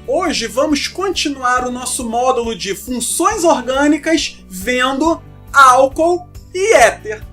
Hoje vamos continuar o nosso módulo de funções orgânicas vendo álcool e éter.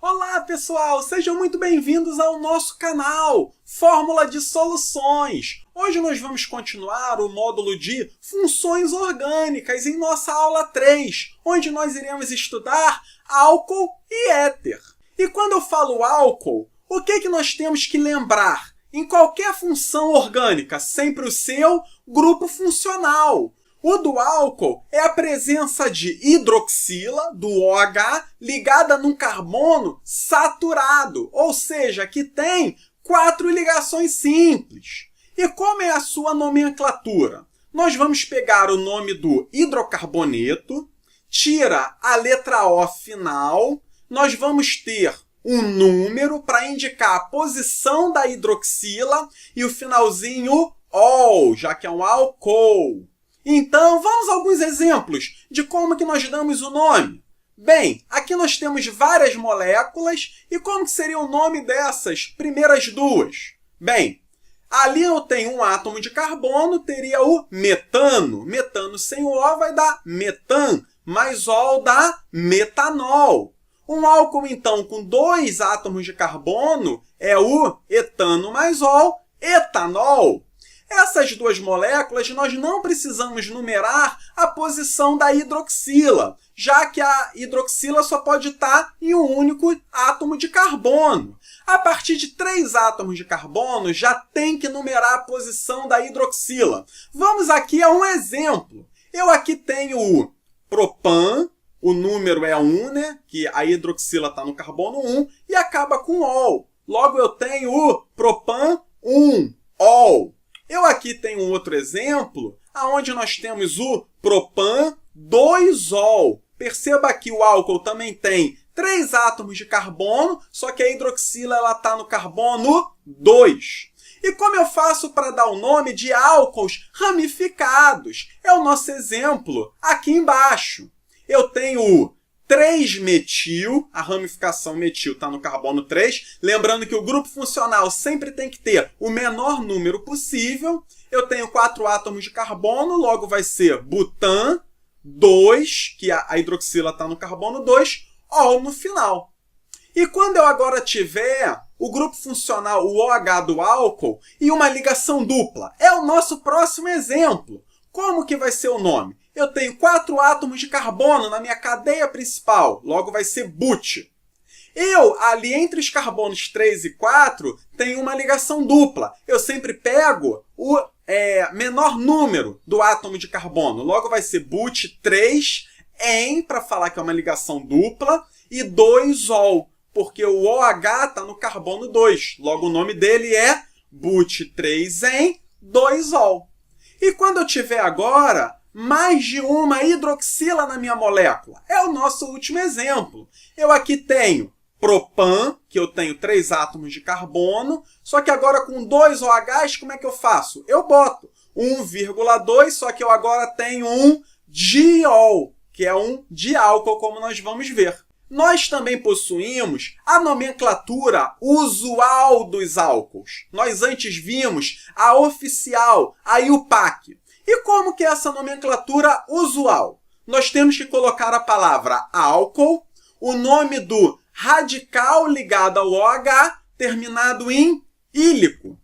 Olá pessoal, sejam muito bem-vindos ao nosso canal Fórmula de Soluções. Hoje nós vamos continuar o módulo de funções orgânicas em nossa aula 3, onde nós iremos estudar álcool e éter. E quando eu falo álcool, o que nós temos que lembrar? Em qualquer função orgânica, sempre o seu grupo funcional. O do álcool é a presença de hidroxila, do OH, ligada num carbono saturado, ou seja, que tem 4 ligações simples. E como é a sua nomenclatura? Nós vamos pegar o nome do hidrocarboneto, tira a letra O final, nós vamos ter um número para indicar a posição da hidroxila e o finalzinho ol, já que é um álcool. Então, vamos a alguns exemplos de como que nós damos o nome. Bem, aqui nós temos várias moléculas e como que seria o nome dessas primeiras duas? Bem, ali eu tenho um átomo de carbono, teria o metano. Metano sem o O vai dar metan, mais ol dá metanol. Um álcool, então, com 2 átomos de carbono é o etano mais ol, etanol. Essas duas moléculas nós não precisamos numerar a posição da hidroxila, já que a hidroxila só pode estar em um único átomo de carbono. A partir de 3 átomos de carbono já tem que numerar a posição da hidroxila. Vamos aqui a um exemplo. Eu aqui tenho o propan, o número é 1, né? Que a hidroxila está no carbono 1 e acaba com ol. Logo eu tenho o propan 1, ol. Eu aqui tenho um outro exemplo, onde nós temos o propan 2-ol. Perceba que o álcool também tem 3 átomos de carbono, só que a hidroxila está no carbono 2. E como eu faço para dar o nome de álcools ramificados? É o nosso exemplo aqui embaixo. Eu tenho o 3-metil, a ramificação metil está no carbono 3. Lembrando que o grupo funcional sempre tem que ter o menor número possível. Eu tenho 4 átomos de carbono, logo vai ser butan 2, que a hidroxila está no carbono 2, ol no final. E quando eu agora tiver o grupo funcional, o OH do álcool, e uma ligação dupla, é o nosso próximo exemplo. Como que vai ser o nome? Eu tenho 4 átomos de carbono na minha cadeia principal, logo vai ser but. Eu, ali entre os carbonos 3 e 4, tenho uma ligação dupla. Eu sempre pego o menor número do átomo de carbono, logo vai ser but 3-en, para falar que é uma ligação dupla, e 2-ol, porque o OH está no carbono 2, logo o nome dele é but 3-en, 2-ol. E quando eu tiver agora mais de uma hidroxila na minha molécula, é o nosso último exemplo. Eu aqui tenho propan, que eu tenho 3 átomos de carbono, só que agora com 2 OHs, como é que eu faço? Eu boto 1,2, só que eu agora tenho um diol, que é um diálcool, como nós vamos ver. Nós também possuímos a nomenclatura usual dos álcools. Nós antes vimos a oficial, a IUPAC. E como que é essa nomenclatura usual? Nós temos que colocar a palavra álcool, o nome do radical ligado ao OH, terminado em ílico.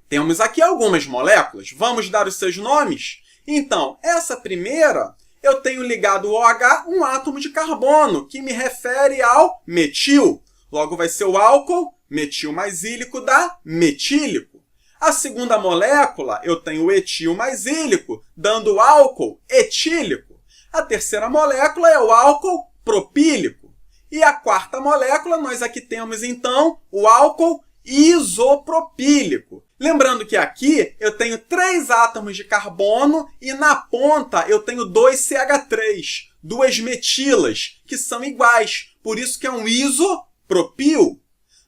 Temos aqui algumas moléculas. Vamos dar os seus nomes? Então, essa primeira, eu tenho ligado ao OH um átomo de carbono, que me refere ao metil. Logo vai ser o álcool, metil mais ílico dá metílico. A segunda molécula, eu tenho o etil mais ílico, dando álcool etílico. A terceira molécula é o álcool propílico. E a quarta molécula, nós aqui temos, então, o álcool isopropílico. Lembrando que aqui eu tenho 3 átomos de carbono e na ponta eu tenho 2 CH3, 2 metilas, que são iguais. Por isso que é um isopropil.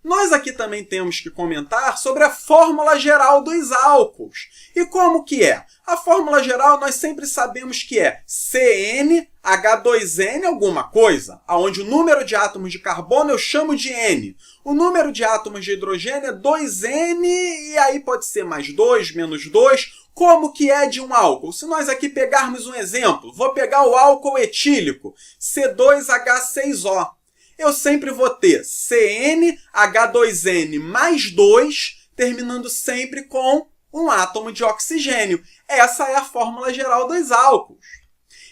Nós Nós aqui também temos que comentar sobre a fórmula geral dos álcools. E como que é? A fórmula geral nós sempre sabemos que é CnH2n alguma coisa, onde o número de átomos de carbono eu chamo de N. O número de átomos de hidrogênio é 2N, e aí pode ser mais 2, menos 2. Como que é de um álcool? Se nós aqui pegarmos um exemplo, vou pegar o álcool etílico, C2H6O. Eu sempre vou ter CnH2n mais 2, terminando sempre com um átomo de oxigênio. Essa é a fórmula geral dos álcools.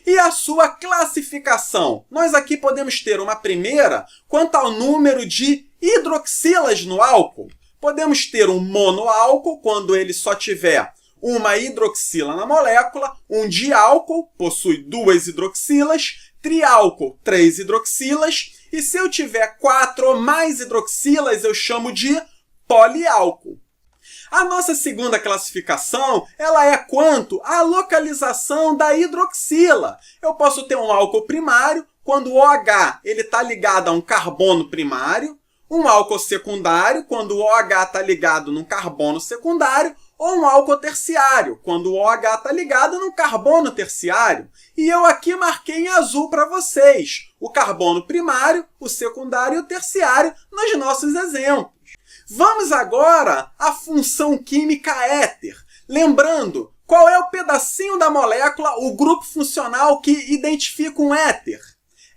E a sua classificação? Nós aqui podemos ter uma primeira quanto ao número de hidroxilas no álcool. Podemos ter um monoálcool, quando ele só tiver uma hidroxila na molécula. Um diálcool possui 2 hidroxilas. Triálcool, 3 hidroxilas. E se eu tiver 4 ou mais hidroxilas, eu chamo de poliálcool. A nossa segunda classificação, ela é quanto à localização da hidroxila. Eu posso ter um álcool primário, quando o OH está ligado a um carbono primário, um álcool secundário, quando o OH está ligado num carbono secundário, ou um álcool terciário, quando o OH está ligado num carbono terciário. E eu aqui marquei em azul para vocês o carbono primário, o secundário e o terciário nos nossos exemplos. Vamos agora à função química éter. Lembrando, qual é o pedacinho da molécula, o grupo funcional que identifica um éter?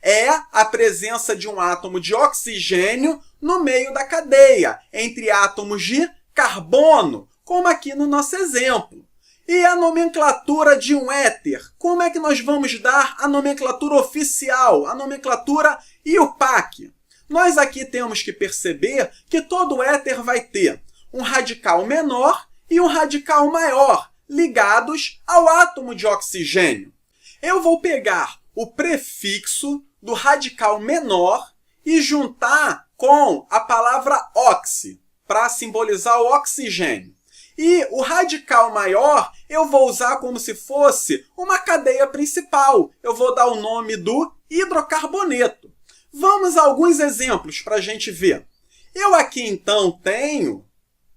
É a presença de um átomo de oxigênio no meio da cadeia, entre átomos de carbono, como aqui no nosso exemplo. E a nomenclatura de um éter? Como é que nós vamos dar a nomenclatura oficial, a nomenclatura IUPAC? Nós aqui temos que perceber que todo éter vai ter um radical menor e um radical maior, ligados ao átomo de oxigênio. Eu vou pegar o prefixo do radical menor e juntar com a palavra oxi, para simbolizar o oxigênio. E o radical maior eu vou usar como se fosse uma cadeia principal. Eu vou dar o nome do hidrocarboneto. Vamos a alguns exemplos para a gente ver. Eu aqui, então, tenho,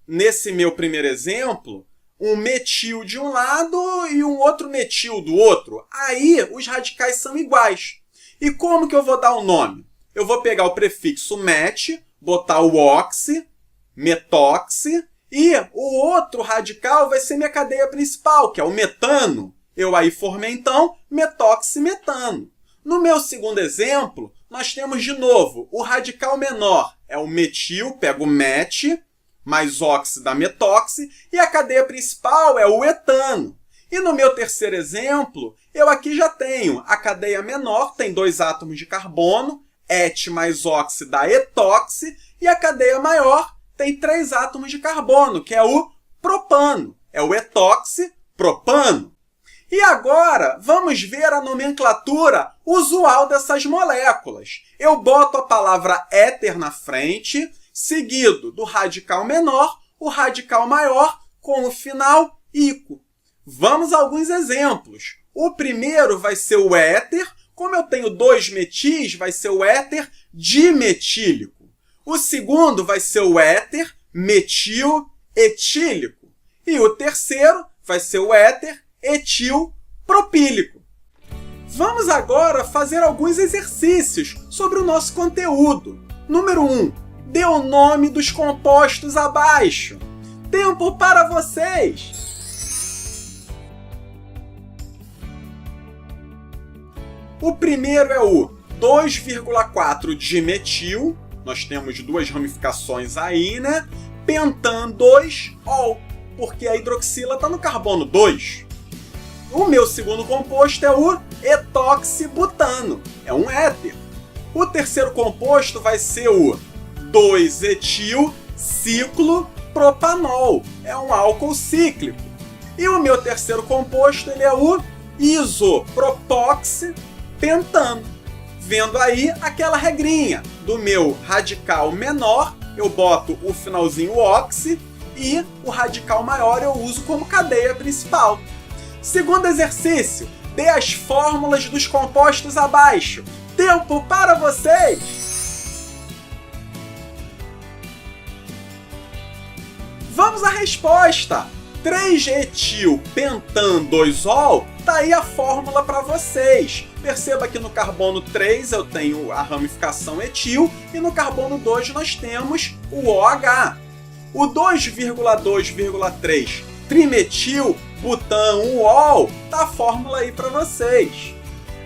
nesse meu primeiro exemplo, um metil de um lado e um outro metil do outro. Aí, os radicais são iguais. E como que eu vou dar o nome? Eu vou pegar o prefixo met, botar o oxi, metoxi, e o outro radical vai ser minha cadeia principal, que é o metano. Eu aí formei, então, metoximetano. No meu segundo exemplo, nós temos de novo o radical menor. É o metil, pego o met, mais oxi dá metoxi, e a cadeia principal é o etano. E no meu terceiro exemplo, eu aqui já tenho a cadeia menor, tem 2 átomos de carbono, et mais oxi dá etoxi, e a cadeia maior tem 3 átomos de carbono, que é o propano. É o etoxi-propano. E agora, vamos ver a nomenclatura usual dessas moléculas. Eu boto a palavra éter na frente, seguido do radical menor, o radical maior, com o final ico. Vamos a alguns exemplos. O primeiro vai ser o éter. Como eu tenho 2 metis, vai ser o éter dimetílico. O segundo vai ser o éter metil-etílico. E o terceiro vai ser o éter etil-propílico. Vamos agora fazer alguns exercícios sobre o nosso conteúdo. Número 1. Dê o nome dos compostos abaixo. Tempo para vocês! O primeiro é o 2,4 dimetil. Nós temos 2 ramificações aí, né? Pentan-2-ol, porque a hidroxila está no carbono 2. O meu segundo composto é o etoxibutano, é um éter. O terceiro composto vai ser o 2-etil-ciclopropanol, é um álcool cíclico. E o meu terceiro composto ele é o isopropoxipentano. Vendo aí aquela regrinha do meu radical menor, eu boto o finalzinho oxi e o radical maior eu uso como cadeia principal. Segundo exercício, dê as fórmulas dos compostos abaixo. Tempo para vocês! Vamos à resposta! 3-etil-pentan-2-ol, tá aí a fórmula para vocês. Perceba que no carbono 3 eu tenho a ramificação etil e no carbono 2 nós temos o OH. O 2,2,3 trimetil-butan-ol tá a fórmula aí para vocês.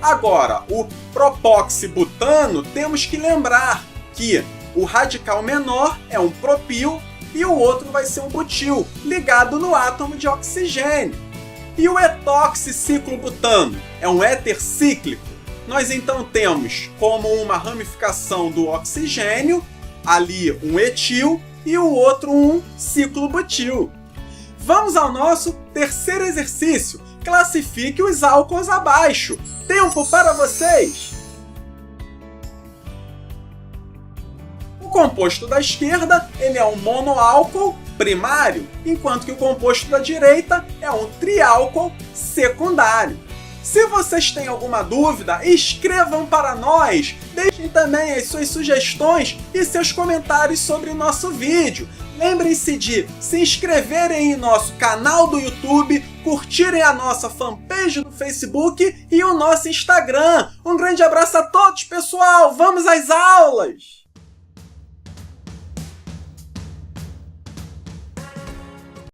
Agora, o propoxibutano, temos que lembrar que o radical menor é um propil e o outro vai ser um butil, ligado no átomo de oxigênio. E o etoxiciclobutano é um éter cíclico. Nós então temos como uma ramificação do oxigênio, ali um etil e o outro um ciclobutil. Vamos ao nosso terceiro exercício. Classifique os álcools abaixo. Tempo para vocês! O composto da esquerda ele é um monoálcool primário, enquanto que o composto da direita é um triálcool secundário. Se vocês têm alguma dúvida, escrevam para nós, deixem também as suas sugestões e seus comentários sobre o nosso vídeo. Lembrem-se de se inscreverem em nosso canal do YouTube, curtirem a nossa fanpage no Facebook e o nosso Instagram. Um grande abraço a todos, pessoal! Vamos às aulas!